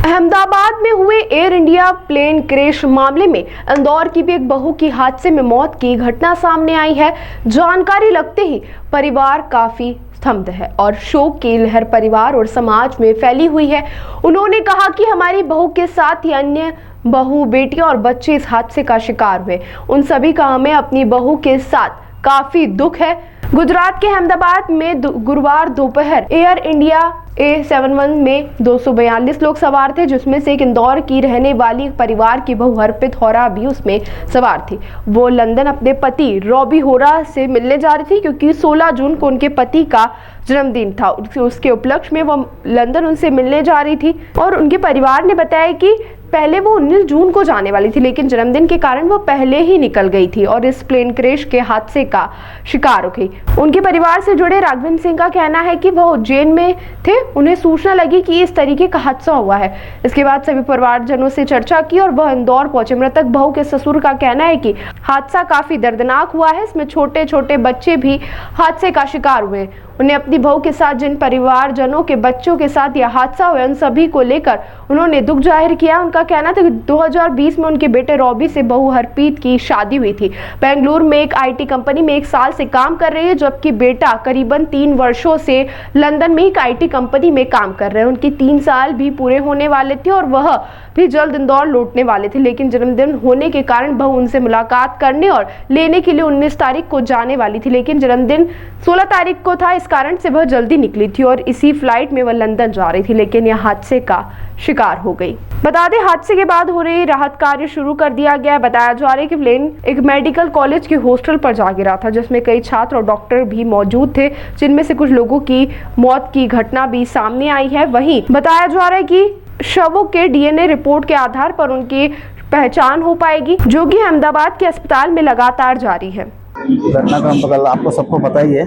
अहमदाबाद में हुए air India plane crash मामले में इंदौर की भी एक बहू की हादसे में मौत की घटना सामने आई है। जानकारी लगते ही परिवार काफी स्तब्ध है और शोक की लहर परिवार और समाज में फैली हुई है। उन्होंने कहा कि हमारी बहू के साथ ही अन्य बहू, बेटियां और बच्चे इस हादसे का शिकार हुए। उन सभी का हमें अपनी बहू के साथ काफी दुख है। गुजरात के अहमदाबाद में गुरुवार दोपहर एयर इंडिया A71 में 242 लोग सवार थे, जिसमें से एक इंदौर की रहने वाली परिवार की बहू हरप्रीत होरा भी उसमें सवार थी। वो लंदन अपने पति रॉबी होरा से मिलने जा रही थी, क्योंकि 16 जून को उनके पति का जन्मदिन था। उसके उपलक्ष्य में वो लंदन उनसे मिलने जा रही थी और उनके परिवार ने बताया कि पहले वो 19 जून को जाने वाली थी, लेकिन जन्मदिन के कारण वो पहले ही निकल गई थी और इस प्लेन क्रैश के हादसे का शिकार हो गई। उनके परिवार से जुड़े राघवेंद्र सिंह का कहना है कि वह उज्जैन में थे, उन्हें सूचना लगी कि इस तरीके का हादसा हुआ है। इसके बाद सभी परिवारजनों से चर्चा की और वह इंदौर पहुंचे। मृतक बहू के ससुर का कहना है कि हादसा काफी दर्दनाक हुआ है, इसमें छोटे छोटे बच्चे भी हादसे का शिकार हुए। उन्हें अपनी बहू के साथ जिन परिवारजनों के बच्चों के साथ यह हादसा हुआ, उन सभी को लेकर उन्होंने दुख जाहिर किया। उनका कहना था कि 2020 में उनके बेटे रॉबी से बहू हरप्रीत की शादी हुई थी। बेंगलुरु में एक IT कंपनी में 1 साल से काम कर रही है, जबकि बेटा करीबन 3 वर्षों से लंदन में एक IT कंपनी में काम कर रहे हैं। उनकी 3 साल भी पूरे होने वाले थे और वह भी जल्द इंदौर लौटने वाले थे, लेकिन जन्मदिन होने के कारण बहू उनसे मुलाकात करने और लेने के लिए 19 तारीख को जाने वाली थी, लेकिन जन्मदिन 16 तारीख को था। इस कारण से वह जल्दी निकली थी और इसी फ्लाइट में वह लंदन जा रही थी, लेकिन यह हादसे का शिकार हो गई। बता दें, हादसे के बाद हो रही राहत कार्य शुरू कर दिया गया। बताया जा रहा है कि प्लेन एक मेडिकल कॉलेज के हॉस्टल पर जा गिरा था, जिसमें कई छात्र और डॉक्टर भी मौजूद थे, जिनमें से कुछ लोगों की मौत की घटना भी सामने आई है। वहीं बताया जा रहा है कि शवों के DNA रिपोर्ट के आधार पर उनकी पहचान हो पाएगी, जो कि अहमदाबाद के अस्पताल में लगातार जारी है। घटनाक्रम तो कल आपको सबको पता ही है।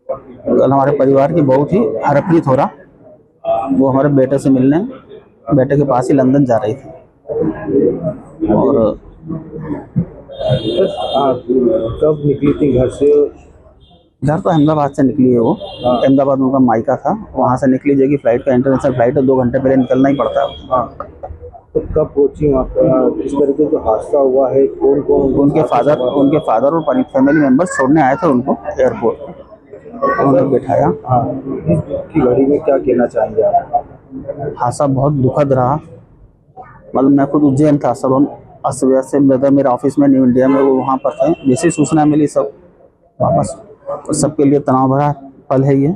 कल हमारे परिवार की बहू थी हरप्रीत होरा, वो हमारे बेटे से मिलने बेटे के पास ही लंदन जा रही थी और कब निकली थी घर से? घर तो अहमदाबाद से निकली है वो। अहमदाबाद में उनका मायका था, वहाँ से निकली जाएगी। फ्लाइट का इंटरनेशनल फ्लाइट है, 2 घंटे पहले निकलना ही पड़ता है। तो कब पहुंची वहाँ पर? किस तरीके का हादसा हुआ है? कौन कौन? उनके फादर और फैमिली मेम्बर्स छोड़ने आए थे उनको एयरपोर्ट, उन्होंने बैठाया। की घड़ी में क्या कहना चाहेंगे आप? हादसा बहुत दुखद रहा। मतलब मैं खुद उज्जैन था, सब अस्त व्यस्त से। ब्रदर मेरा ऑफिस में न्यू इंडिया में, वो वहाँ पर थे। जैसे सूचना मिली सब वापस, सबके लिए तनाव भरा पल है ये,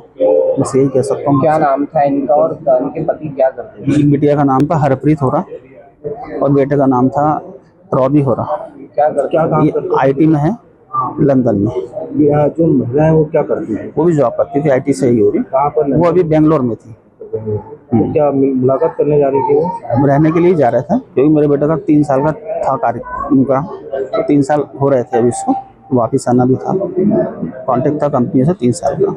बस यही कह सकता हूँ। क्या नाम था इनका और इनके पति क्या करते थे? बिटिया का नाम था हरप्रीत होरा और बेटे का नाम था रॉबी होरा। क्या काम करते? IT में है लंदन में। जो महिला है वो क्या करती है? वो भी जॉब करती थी, IT से ही हो रही। कहाँ पर? वो अभी बेंगलोर में थी। क्या मुलाकात करने जा रही थी वो? हम रहने के लिए जा रहे थे, क्योंकि मेरे बेटे का 3 साल का था कार्य उनका, तो 3 साल हो रहे थे अभी, उसको वापिस आना भी था। कॉन्टेक्ट था कंपनी से 3 साल का।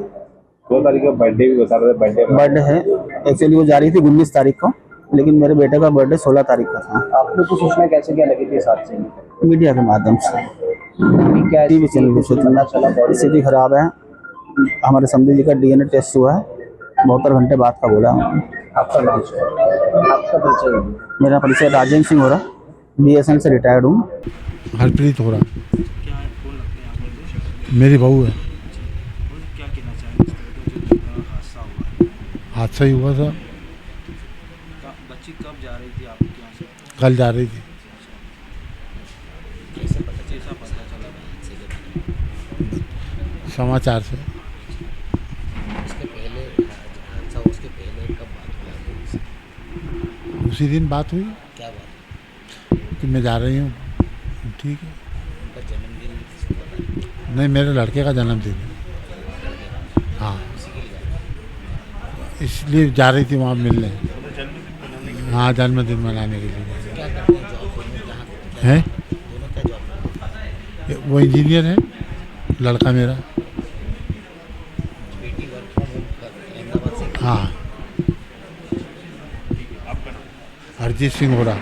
2 तारीख का बर्थडे भी बता रहे थे। बर्थडे है एक्चुअली, वो जा रही थी 19 तारीख को, लेकिन मेरे बेटे का बर्थडे 16 तारीख का था। आपको तो सूचना कैसे क्या लगी थी इस हादसे में? मीडिया के माध्यम से, क्या TV चैनल के सूचना। स्थिति खराब है, हमारे समझी जी का DNA टेस्ट हुआ है, 72 घंटे बाद का बोला। आपका परिचय? मेरा परिचय राजेंद्र सिंह हो रहा, BSN से रिटायर्ड हूँ। हरप्रीत हो रहा मेरी बहू है। क्या कहना चाहेंगे? हादसा ही हुआ था। बच्ची कब जा रही थी आपके यहाँ से? कल जा रही थी। कैसा पता चला? समाचार से। उसके पहले कब बात हुई? उसी दिन बात हुई क्या बात? कि मैं जा रही हूँ। ठीक है। उनका जन्मदिन? नहीं, मेरे लड़के का जन्मदिन है। हाँ, इसलिए जा रही थी वहाँ मिलने। हाँ, जन्मदिन मनाने के लिए। क्या करते हैं जॉब? हैं? दोनों क्या जॉब करते हैं? वो इंजीनियर है, लड़का मेरा। बेटी वर्क फ्रॉम होम अहमदाबाद से? हाँ। हरजीत सिंह हो रहा।